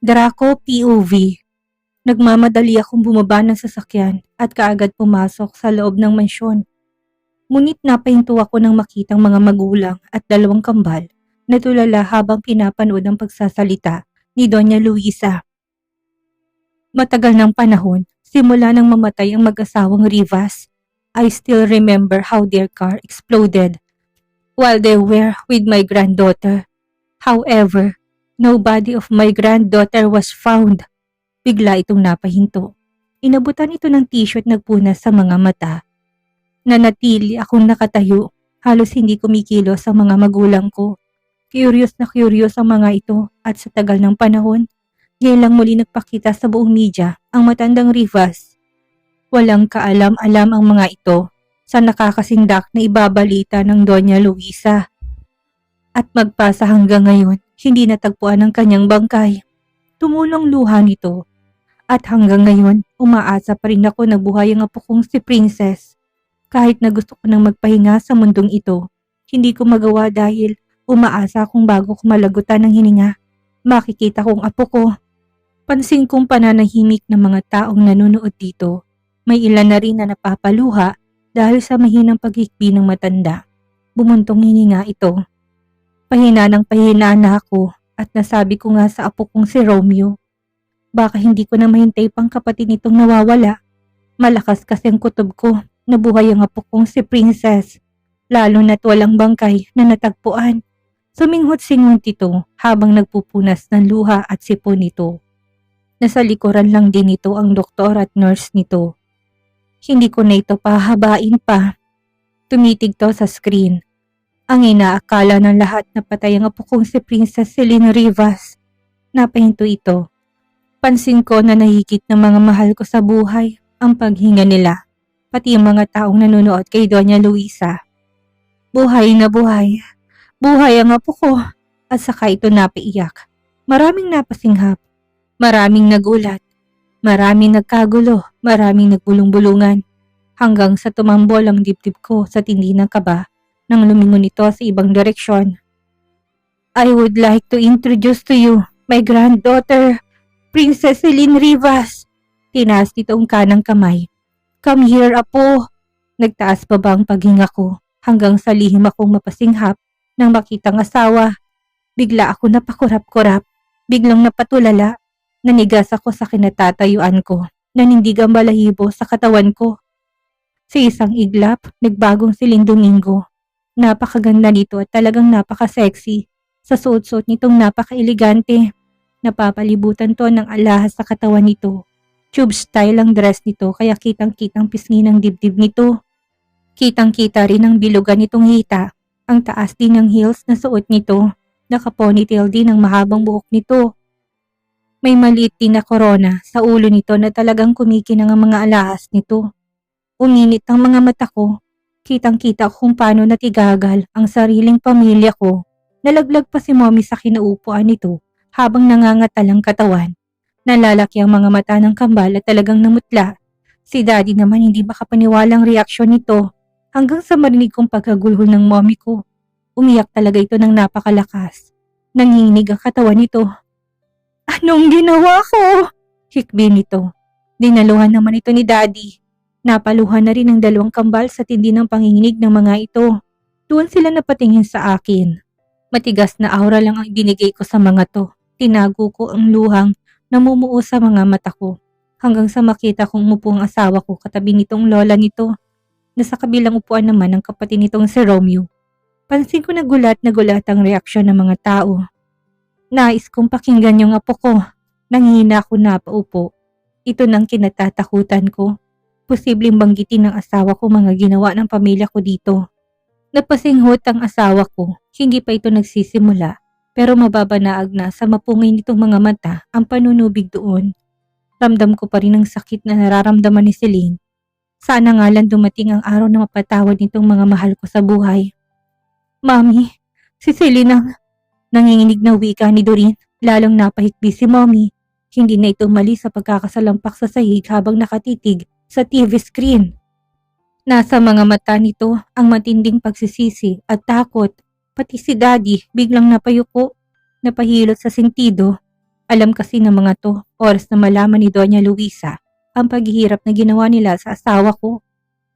Draco POV. Nagmamadali akong bumaba ng sasakyan at kaagad pumasok sa loob ng mansyon. Ngunit napahinto ako nang makitang mga magulang at dalawang kambal na tulala habang pinapanood ang pagsasalita ni Doña Luisa. Matagal ng panahon, simula nang mamatay ang mag-asawang Rivas, I still remember how their car exploded while they were with my granddaughter. However, no body of my granddaughter was found. Bigla itong napahinto. Inabutan ito ng tissue at nagpunas sa mga mata. Nanatili akong nakatayo. Halos hindi kumikilos ang mga magulang ko. Curious na curious ang mga ito at sa tagal ng panahon, ngayon lang muli nagpakita sa buong media ang matandang Rivas. Walang kaalam-alam ang mga ito sa nakakasindak na ibabalita ng Doña Luisa. At magpasa hanggang ngayon, hindi natagpuan ang kanyang bangkay. Tumulong luha nito. At hanggang ngayon, umaasa pa rin ako na buhay ang apo kong si Princess. Kahit na gusto ko nang magpahinga sa mundong ito, hindi ko magawa dahil umaasa akong bago ko malagutan ng hininga, makikita kong apo ko. Pansin kong pananahimik ng mga taong nanonood dito. May ilan na rin na napapaluha dahil sa mahinang paghikbi ng matanda. Bumuntong hininga ito. Pahina ng pahina na ako at nasabi ko nga sa apo kong si Romeo. Baka hindi ko na mahintay pang kapatid nitong nawawala. Malakas kasi ang kutob ko na buhay ang apo kong si Princess. Lalo na't walang bangkay na natagpuan. Suminghot-singhot ito habang nagpupunas ng luha at sipon nito. Nasa likuran lang din ito ang doktor at nurse nito. Hindi ko na ito pahabain pa. Tumitig to sa screen. Ang inaakala ng lahat na patay ang apo kong si Princess Celine Rivas. Napahinto ito. Pansin ko na nahigit ng mga mahal ko sa buhay ang paghinga nila, pati ang mga taong nanonood kay Doña Luisa. Buhay na buhay. Buhay ang apo ko. At saka ito napaiyak. Maraming napasinghap. Maraming nagulat. Maraming nagkagulo. Maraming nagbulong-bulungan. Hanggang sa tumambol ang dibdib ko sa tindi ng kaba nang lumingon ito sa ibang direksyon. I would like to introduce to you my granddaughter, Princess Celine Rivas. Tinaas nito ang kanang kamay. Come here, apo. Nagtaas pa ba ang paghinga ko hanggang sa lihim akong mapasinghap nang makitang asawa. Bigla ako napakurap-kurap. Biglang napatulala. Nanigas ako sa kinatatayuan ko. Nanindig ang balahibo sa katawan ko. Sa isang iglap, nagbagong si Lynn Domingo. Napakaganda nito at talagang napaka-sexy. Sa suot-suot nitong napaka-elegante. Napapalibutan to ng alahas sa katawan nito. Tube style ang dress nito kaya kitang-kitang pisngi ng dibdib nito. Kitang-kita rin ang bilugan nitong hita. Ang taas din ng heels na suot nito. Naka-ponytail din ang mahabang buhok nito. May maliit din na korona sa ulo nito na talagang kumikinang ang mga alahas nito. Uminit ang mga mata ko. Kitang-kita ko kung paano natigagal ang sariling pamilya ko. Nalaglag pa si mommy sa kinaupuan nito habang nangangatalang katawan. Nalalaki ang mga mata ng kambal at talagang namutla. Si daddy naman hindi makapaniwalang reaksyon nito hanggang sa marinig kong pagkagulhol ng mommy ko. Umiyak talaga ito ng napakalakas. Nanginginig ang katawan nito. Anong ginawa ko? Hikbi nito. Dinaluhan naman ito ni daddy. Napaluhan na rin ang dalawang kambal sa tindi ng panginginig ng mga ito. Doon sila napatingin sa akin. Matigas na aura lang ang binigay ko sa mga to. Tinago ko ang luhang namumuo sa mga mata ko. Hanggang sa makita kong umupo ang asawa ko katabi nitong lola nito. Nasa kabilang upuan naman ang kapatid nitong si Romeo. Pansin ko na gulat ang reaksyon ng mga tao. Nais kong pakinggan yung apo ko. Nanghina ako na paupo. Ito nang kinatatakutan ko. Posibleng banggitin ng asawa ko mga ginawa ng pamilya ko dito. Napasinghot ang asawa ko. Hindi pa ito nagsisimula. Pero mababanaag na sa mapungay nitong mga mata ang panunubig doon. Ramdam ko pa rin ang sakit na nararamdaman ni Celine. Sana nga lang dumating ang araw na mapatawad nitong mga mahal ko sa buhay. Mami, si Celine ang nanginginig na wika ni Doreen. Lalong napahikbi si Mommy. Hindi na ito mali sa pagkakasalampak sa sahig habang nakatitig sa TV screen. Nasa mga mata nito ang matinding pagsisisi at takot. Pati si Daddy biglang napayuko, napahilot sa sentido. Alam kasi ng mga to, oras na malaman ni Doña Luisa ang paghihirap na ginawa nila sa asawa ko.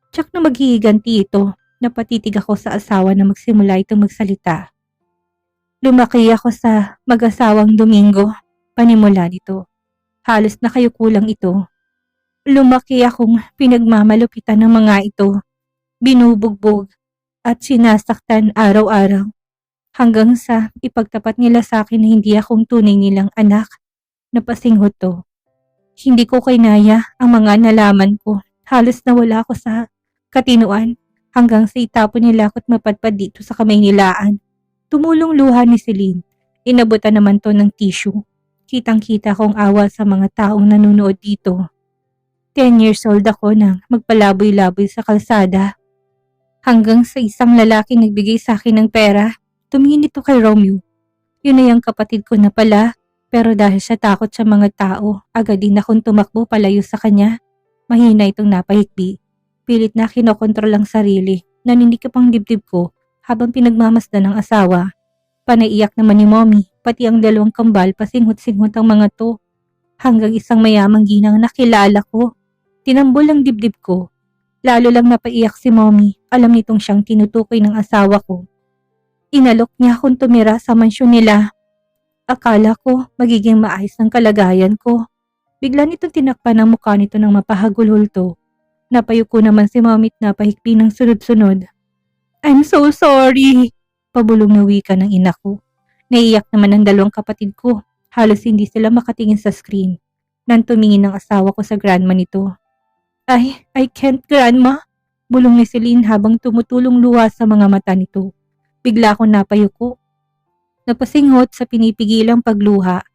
Tsak na maghihiganti ito, napatitig ako sa asawa na magsimula itong magsalita. Lumaki ako sa mag-asawang Domingo, panimula nito. Halos na kayo kulang ito. Lumaki akong pinagmamalupitan ng mga ito, binubugbog at sinasaktan araw-araw. Hanggang sa ipagtapat nila sa akin na hindi akong tunay nilang anak. Napasinghot to. Hindi ko kinaya ang mga nalaman ko. Halos nawala ako sa katinuan hanggang sa itapon nila ako't mapadpad dito sa kamay nilaan. Tumulong luha ni Celine. Inabutan naman to ng tissue. Kitang-kita kong awa sa mga taong nanonood dito. 10 years old ako nang magpalaboy-laboy sa kalsada. Hanggang sa isang lalaki nagbigay sa akin ng pera. Tumingin ito kay Romeo. Yun ay ang kapatid ko na pala. Pero dahil sa takot sa mga tao, agad din akong tumakbo palayo sa kanya. Mahina itong napahikbi. Pilit na kinokontrol ang sarili. Naninikip ang dibdib ko habang pinagmamasdan ng asawa. Panaiyak naman ni Mommy, pati ang dalawang kambal pasinghot-singhot ang mga to. Hanggang isang mayamang ginang nakilala ko. Tinambol ang dibdib ko. Lalo lang napaiyak si Mommy. Alam nitong siyang tinutukoy ng asawa ko. Inalok niya akong tumira sa mansyon nila. Akala ko magiging maayos ang kalagayan ko. Bigla nitong tinakpan ang mukha nito ng mapahagulhulto. Napayuko naman si Mommy at napahikbi ng sunod-sunod. I'm so sorry, pabulong na wika ng ina ko. Naiyak naman ang dalawang kapatid ko. Halos hindi sila makatingin sa screen. Nang tumingin ng asawa ko sa grandma nito. I can't, grandma, bulong ni Celine habang tumutulong luha sa mga mata nito. Bigla akong napayuko. Napasinghot sa pinipigilang pagluha.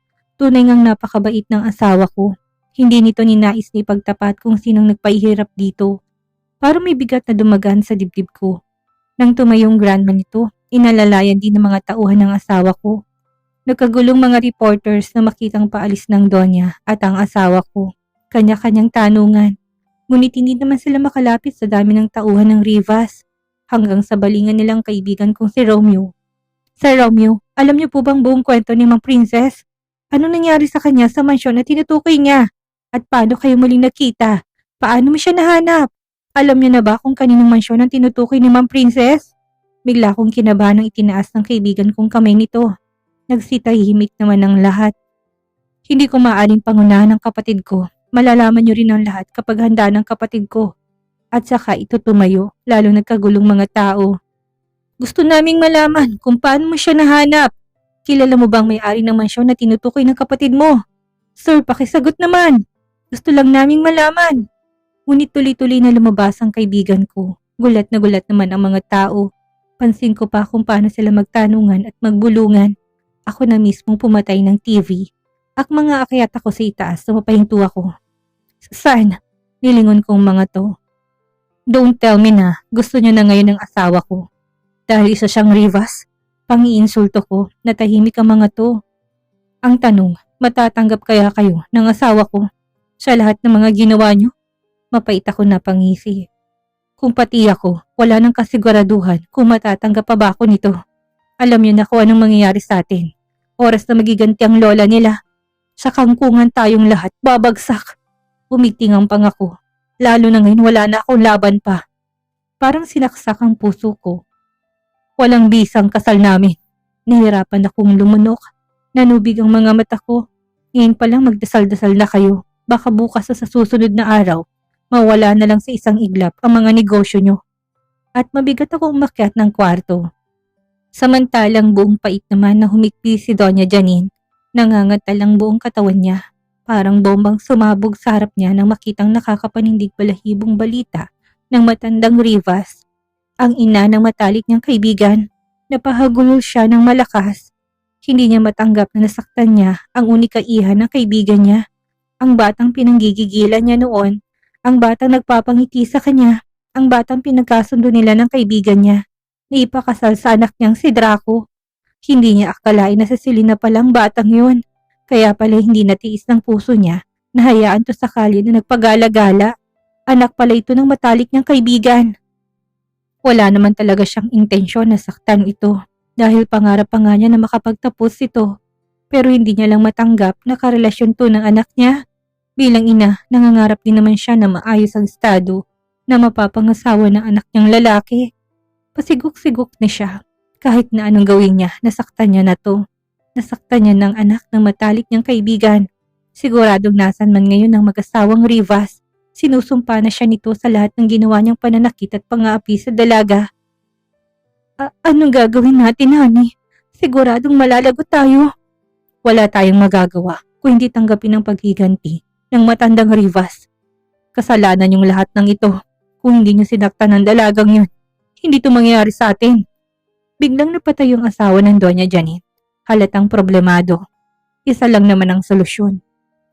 Tunay ngang napakabait ng asawa ko. Hindi nito ninais na ipagtapat kung sinong nagpahihirap dito. Parang may bigat na dumagan sa dibdib ko. Nang tumayong grandma nito, inalalayan din ng mga tauhan ng asawa ko. Nagkagulong mga reporters na makitang paalis ng Donya at ang asawa ko. Kanya-kanyang tanungan. Ngunit hindi naman sila makalapit sa dami ng tauhan ng Rivas. Hanggang sa balingan nilang kaibigan kong si Romeo. Sir Romeo, alam niyo po bang buong kwento ni Mang Princess? Ano nangyari sa kanya sa mansyon na tinutukoy niya? At paano kayo muling nakita? Paano mo siya nahanap? Alam niyo na ba kung kaninong mansyon ang tinutukoy ni Mang Princess? Bigla akong kinabahan ng itinaas ng kaibigan kong kamay nito. Nagsitahimik naman ang lahat. Hindi ko maaaring pangunahan ng kapatid ko. Malalaman niyo rin ang lahat kapag handa ng kapatid ko. At saka ito tumayo, lalo nagkagulong mga tao. Gusto naming malaman kung paano mo siya nahanap. Kilala mo bang may-ari ng mansyon na tinutukoy ng kapatid mo? Sir, pakisagot naman. Gusto lang naming malaman. Ngunit tuloy-tuloy na lumabas ang kaibigan ko. Gulat na gulat naman ang mga tao. Pansin ko pa kung paano sila magtanungan at magbulungan. Ako na mismo pumatay ng TV. At mga akyat ako sa itaas na mapahinto ako. Saan? Nilingon kong mga to. Don't tell me na gusto niyo na ngayon ng asawa ko. Dahil isa siyang Rivas, pang-iinsulto ko na tahimik ang mga to. Ang tanong, matatanggap kaya kayo ng asawa ko sa lahat ng mga ginawa niyo? Mapait ako na pangisi. Kung pati ako, wala nang kasiguraduhan kung matatanggap pa ba ako nito. Alam niyo na kung anong mangyayari sa atin. Oras na magiganti ang lola nila. Sa kangkungan tayong lahat babagsak. Umiting ang pangako. Lalo na ngayon wala na akong laban pa. Parang sinaksak ang puso ko. Walang bisang kasal namin. Nahirapan akong lumunok. Nanubig ang mga mata ko. Ngayon pa lang magdasal-dasal na kayo. Baka bukas sa susunod na araw, mawala na lang sa isang iglap ang mga negosyo nyo. At mabigat ako umakyat ng kwarto. Samantalang buong pait naman na humikbi si Doña Janine. Nangangatal ang buong katawan niya. Parang bombang sumabog sa harap niya nang makitang nakakapanindig balahibong balita ng matandang Rivas. Ang ina ng matalik niyang kaibigan. Napahagulol siya ng malakas. Hindi niya matanggap na nasaktan niya ang unika iha ng kaibigan niya. Ang batang pinanggigigilan niya noon. Ang batang nagpapangiti sa kanya. Ang batang pinagkasundo nila ng kaibigan niya. Na ipakasal sa anak niyang si Draco. Hindi niya akalain na sa silina palang batang yun. Kaya pala hindi natiis ng puso niya. Nahayaan to sa kalye na nagpagala-gala. Anak pala ito ng matalik niyang kaibigan. Wala naman talaga siyang intensyon na saktan ito. Dahil pangarap pa nga niya na makapagtapos ito. Pero hindi niya lang matanggap na karelasyon to ng anak niya. Bilang ina, nangangarap din naman siya na maayos ang estado na mapapangasawa ng anak niyang lalaki. Pasigok-sigok na siya. Kahit na anong gawin niya, nasaktan niya na to. Nasaktan niya ng anak ng matalik niyang kaibigan. Siguradong nasan man ngayon ng mag-asawang Rivas. Sinusumpa na siya nito sa lahat ng ginawa niyang pananakit at pang-aapi sa dalaga. Anong gagawin natin, honey? Siguradong malalagot tayo. Wala tayong magagawa kung hindi tanggapin ang paghiganti ng matandang Rivas. Kasalanan yung lahat ng ito. Kung hindi niyo sinaktan ang dalagang yun, hindi ito mangyayari sa atin. Biglang napatay yung asawa ng Doña Janet. Halatang problemado. Isa lang naman ang solusyon.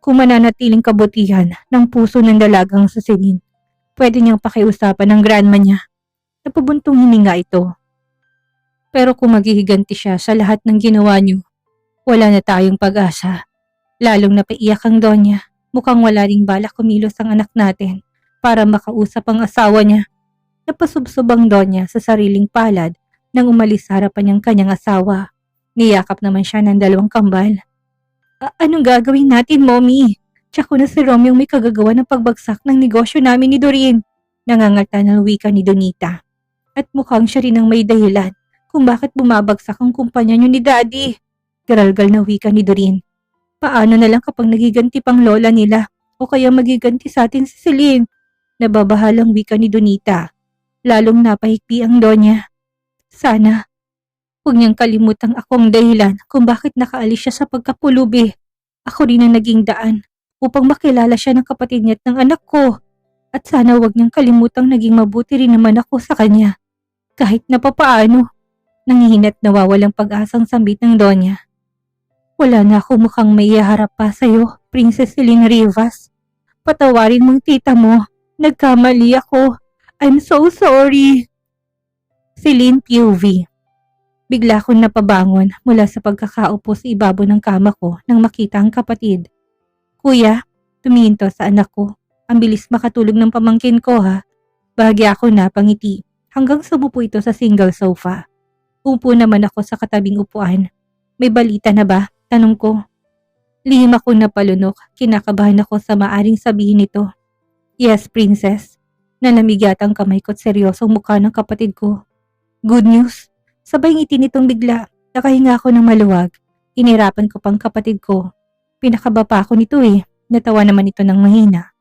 Kung mananatiling kabutihan ng puso ng dalagang si Celine, pwede niyang pakiusapan ng grandma niya na pabuntong hininga ito. Pero kung maghihiganti siya sa lahat ng ginawa niyo, wala na tayong pag-asa. Lalong napaiyak ang Donya. Mukhang wala ring balak kumilos ang anak natin para makausap ang asawa niya. Napasubsob ang Donya sa sariling palad nang umalis sa harapan niyang kanyang asawa. Niyakap naman siya ng dalawang kambal. Anong gagawin natin, Mommy? Tsaka na si Romeo may kagagawa ng pagbagsak ng negosyo namin ni Doreen. Nangangata ng wika ni Donita. At mukhang siya rin ang may dahilan kung bakit bumabagsak ang kumpanya niyo ni Daddy. Garalgal na wika ni Doreen. Paano na lang kapag nagiganti pang lola nila o kaya magiganti sa atin si Celine? Nababahalang wika ni Donita. Lalong napahikpi ang Donya. Sana, huwag niyang kalimutang ako ang dahilan kung bakit nakaalis siya sa pagkapulubi. Ako rin ang naging daan upang makilala siya ng kapatid niya at ng anak ko. At sana huwag niyang kalimutang naging mabuti rin naman ako sa kanya. Kahit na papaano, nangihinat nawawalang pag-asang sambit ng Donya. Wala na ako mukhang may iharap pa sa'yo, Princess Celine Rivas. Patawarin mong tita mo. Nagkamali ako. I'm so sorry. Celine POV. Bigla akong napabangon mula sa pagkakaupo sa ibabaw ng kama ko nang makita ang kapatid. Kuya, tumingin to sa anak ko. Ang bilis makatulog ng pamangkin ko ha. Bahagya ako na pangiti hanggang sumupo ito sa single sofa. Upo naman ako sa katabing upuan. May balita na ba? Tanong ko. Lihim ako napalunok. Kinakabahan ako sa maaring sabihin nito. Yes, princess. Nalamig yata ang kamay ko at seryosong mukha ng kapatid ko. Good news. Sabay ngiti nitong bigla. Nakahinga ako ng maluwag. Inirapan ko pang kapatid ko. Pinakaba pa ako nito eh. Natawa naman ito ng mahina.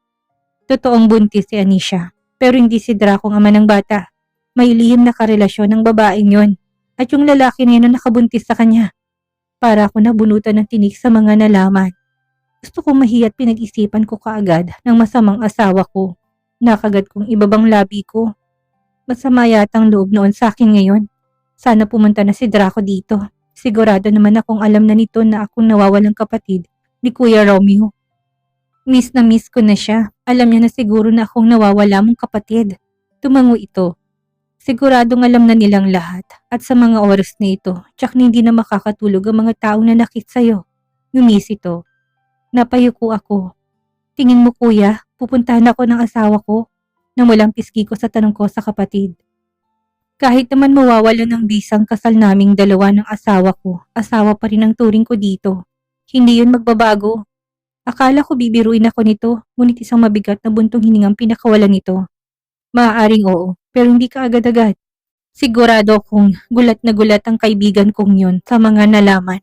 Totoong buntis si Anisha. Pero hindi si Draco ang ama ng bata. May lihim na karelasyon ng babaeng yon. At yung lalaki na yun ang nakabuntis sa kanya. Para ako nabunutan ng tinig sa mga nalaman. Gusto kong mahiya't pinag-isipan ko kaagad ng masamang asawa ko. Nakagat kong ibabang labi ko. Masama yatang loob noon sa akin ngayon. Sana pumunta na si Draco dito. Sigurado naman akong alam na nito na akong nawawalang kapatid ni Kuya Romeo. Miss na miss ko na siya. Alam niya na siguro na akong nawawala mong kapatid. Tumango ito. Siguradong alam na nilang lahat at sa mga oras na ito, tsak na hindi na makakatulog ang mga taong nanakit sa'yo. Numis ito. Napayuko ako. Tingin mo kuya, pupuntahan ako ng asawa ko nang walang pisgi ko sa tanong ko sa kapatid. Kahit naman mawawala ng bisang kasal naming dalawa ng asawa ko, asawa pa rin ang turing ko dito. Hindi yun magbabago. Akala ko bibiruin ako nito, ngunit isang mabigat na buntong hiningang pinakawalan nito. Maaaring oo, pero hindi ka agad-agad. Sigurado akong gulat na gulat ang kaibigan kong yun sa mga nalaman.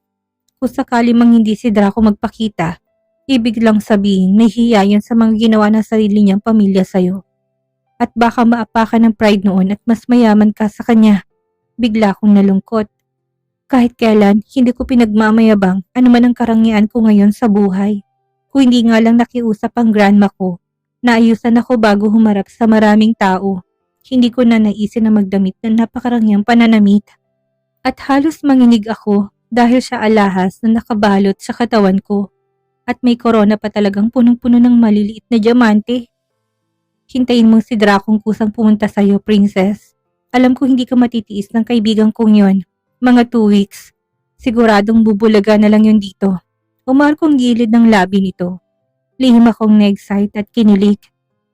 Kung sakali mang hindi si Draco magpakita, ibig lang sabihin may hiya yun sa mga ginawa ng sarili niyang pamilya sa'yo. At baka maapakan ng pride noon at mas mayaman ka sa kanya. Bigla akong nalungkot. Kahit kailan, hindi ko pinagmamayabang anuman ang karangyaan ko ngayon sa buhay. Kung hindi nga lang nakiusap ang grandma ko, naayusan ako bago humarap sa maraming tao. Hindi ko na naisin na magdamit ng napakarangyang pananamit. At halos manginig ako dahil sa alahas na nakabalot sa katawan ko. At may korona pa talagang punong-puno ng maliliit na diamante. Hintayin mo si Dracong kusang pumunta sa'yo, princess. Alam ko hindi ka matitiis ng kaibigan kong yon. Mga 2 weeks. Siguradong bubulaga na lang yun dito. Umar kong gilid ng labi nito. Lihim akong na-excite at kinilig.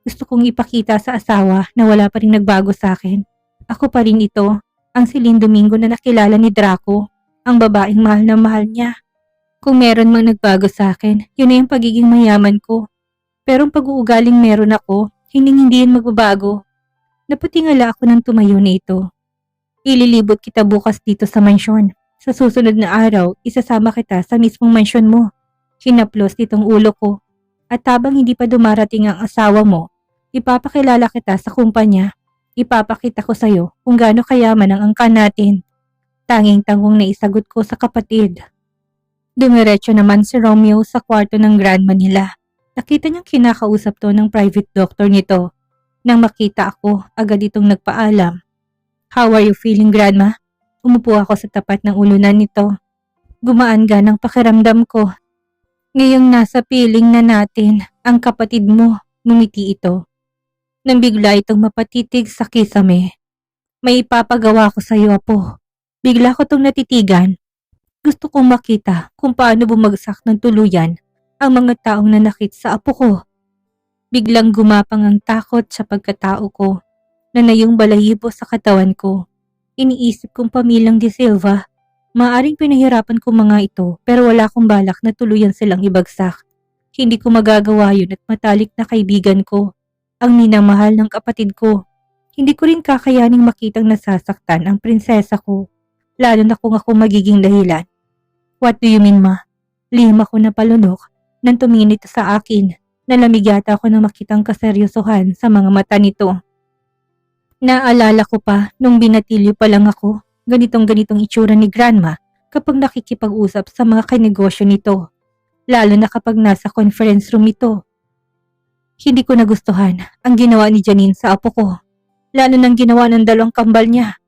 Gusto kong ipakita sa asawa na wala pa rin nagbago sa akin. Ako pa rin ito, ang Celine Domingo na nakilala ni Draco, ang babaeng mahal na mahal niya. Kung meron mang nagbago sa akin, yun na yung pagiging mayaman ko. Pero ang pag-uugaling meron ako, hindi yan magbabago. Napatingala ako ng tumayo na ito. Ililibot kita bukas dito sa mansyon. Sa susunod na araw, isasama kita sa mismong mansyon mo. Hinaplos nitong ulo ko. At habang hindi pa dumarating ang asawa mo, ipapakilala kita sa kumpanya. Ipapakita ko sa'yo kung gaano kayaman ang angkan natin. Tanging tangong naisagot ko sa kapatid. Dumiretso naman si Romeo sa kwarto ng grandma nila. Nakita niyang kinakausap to ng private doctor nito. Nang makita ako, agad itong nagpaalam. How are you feeling, grandma? Umupo ako sa tapat ng ulunan nito. Gumaan ng pakiramdam ko. Ngayong nasa piling na natin, ang kapatid mo, ngumiti ito. Nang bigla itong mapatitig sa kisame. May ipapagawa ko sa iyo, apo. Bigla ko itong natitigan. Gusto kong makita kung paano bumagsak ng tuluyan ang mga taong nanakit sa apo ko. Biglang gumapang ang takot sa pagkatao ko. Nanayong balahibo sa katawan ko. Iniisip kong pamilyang De Silva. Maaring pinahirapan ko mga ito pero wala akong balak na tuluyan silang ibagsak. Hindi ko magagawa yun at matalik na kaibigan ko. Ang minamahal ng kapatid ko. Hindi ko rin kakayaning makitang nasasaktan ang prinsesa ko. Lalo na kung ako magiging dahilan. What do you mean, ma? Lihim ako na palunok nang tumingin ito sa akin. Nalamig yata ako na makitang kaseryosohan sa mga mata nito. Naalala ko pa nung binatilyo pa lang ako, ganitong itsura ni grandma kapag nakikipag-usap sa mga kainegosyo nito. Lalo na kapag nasa conference room ito. Hindi ko nagustuhan ang ginawa ni Janine sa apo ko. Lalo nang ginawa ng dalawang kambal niya.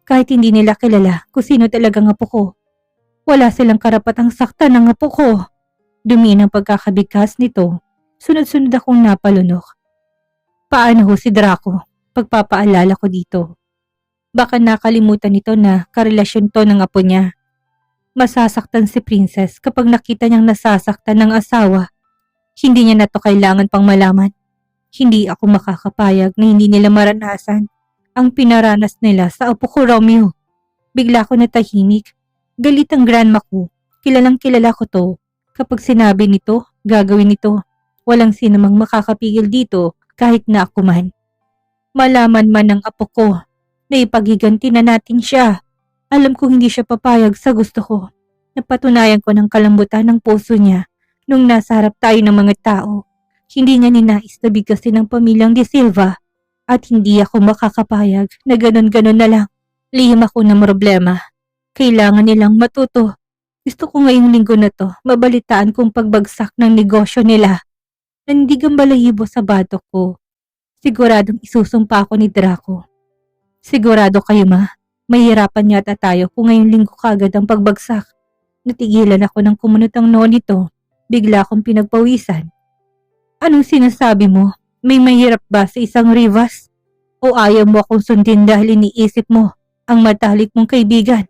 Kahit hindi nila kilala kung sino talagang apo ko. Wala silang karapatang saktan ng apo ko. Dumi ng pagkakabigkas nito. Sunod-sunod akong napalunok. Paano ho si Draco? Pagpapaalala ko dito. Baka nakalimutan nito na karelasyon to ng apo niya. Masasaktan si Princess kapag nakita niyang nasasaktan ng asawa. Hindi niya na to kailangan pang malaman. Hindi ako makakapayag na hindi nila maranasan ang pinaranas nila sa apo ko, Romeo. Bigla ko natahimik. Galit ang grandma ko. Kilalang kilala ko to. Kapag sinabi nito, gagawin nito. Walang sinamang makakapigil dito kahit na ako man. Malaman man ng apo ko na ipagiganti na natin siya. Alam kong hindi siya papayag sa gusto ko. Napatunayan ko ng kalambutan ng puso niya nung nasa harap tayo ng mga tao. Hindi niya ninais na bigkasin ng pamilyang De Silva at hindi ako makakapayag na ganon-ganon na lang. Lihim ako ng problema. Kailangan nilang matuto. Gusto ko ngayong linggo na to mabalitaan kung pagbagsak ng negosyo nila. Nandig ang balahibo sa batok ko. Siguradong isusumpa ako ni Draco. Sigurado kayo, ma. Mahirapan yata tayo kung ngayong linggo kagad ang pagbagsak. Natigilan ako ng kumunutang noo nito. Bigla akong pinagpawisan. Anong sinasabi mo? May mahirap ba sa isang Rivas? O ayaw mo akong sundin dahil iniisip mo ang matalik mong kaibigan?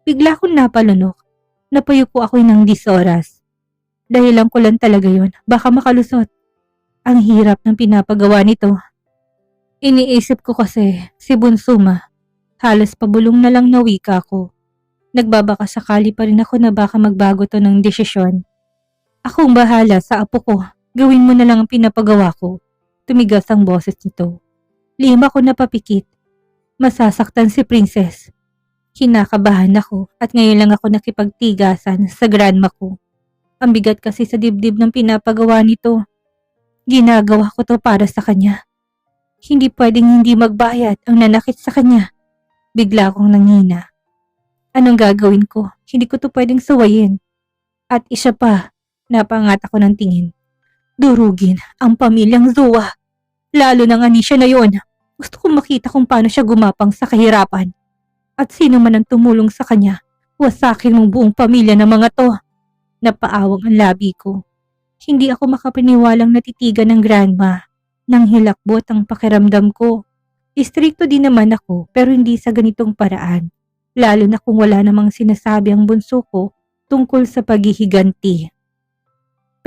Bigla akong napalunok. Napayuko ako ng 10 oras. Dahilan ko lang talaga yun. Baka makalusot. Ang hirap ng pinapagawa nito. Iniisip ko kasi si Bunsuma. Halos pabulong na lang na wika ko. Nagbabaka sakali pa rin ako na baka magbago to ng desisyon. Akong bahala sa apo ko. Gawin mo na lang ang pinapagawa ko. Tumigas ang boses nito. Lihim ako napapikit. Masasaktan si Princess. Kinakabahan ako at ngayon lang ako nakipagtigasan sa grandma ko. Ang bigat kasi sa dibdib ng pinapagawa nito. Ginagawa ko to para sa kanya. Hindi pwedeng hindi magbayad ang nanakit sa kanya. Bigla akong nanghina. Anong gagawin ko? Hindi ko to pwedeng sawayin. At isa pa, napangat ako ng tingin. Durugin ang pamilyang Zua. Lalo ng Anisha na yon. Gusto kong makita kung paano siya gumapang sa kahirapan. At sino man ang tumulong sa kanya, wasakin mong buong pamilya ng mga to. Napaawang ang labi ko. Hindi ako makapaniwalang natitigan ng grandma. Nang hilakbot ang pakiramdam ko. Istrikto din naman ako pero hindi sa ganitong paraan. Lalo na kung wala namang sinasabi ang bunso ko tungkol sa paghihiganti.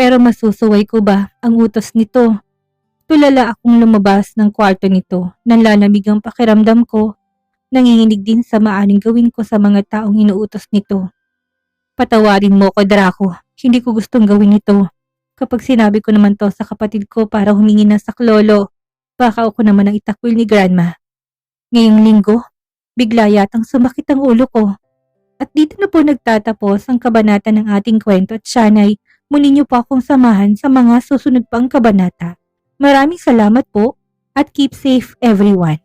Pero masusuway ko ba ang utos nito? Tulala akong lumabas ng kwarto nito. Nanlalamig ang pakiramdam ko. Nanginginig din sa maaring gawin ko sa mga taong inuutos nito. Patawarin mo ko, Draco. Hindi ko gustong gawin ito. Kapag sinabi ko naman to sa kapatid ko para humingi ng saklolo, baka ako naman ang itakwil ni Grandma. Ngayong linggo, bigla yatang sumakit ang ulo ko. At dito na po nagtatapos ang kabanata ng ating kwento at sana'y muli niyo po akong samahan sa mga susunod pang kabanata. Maraming salamat po at keep safe everyone.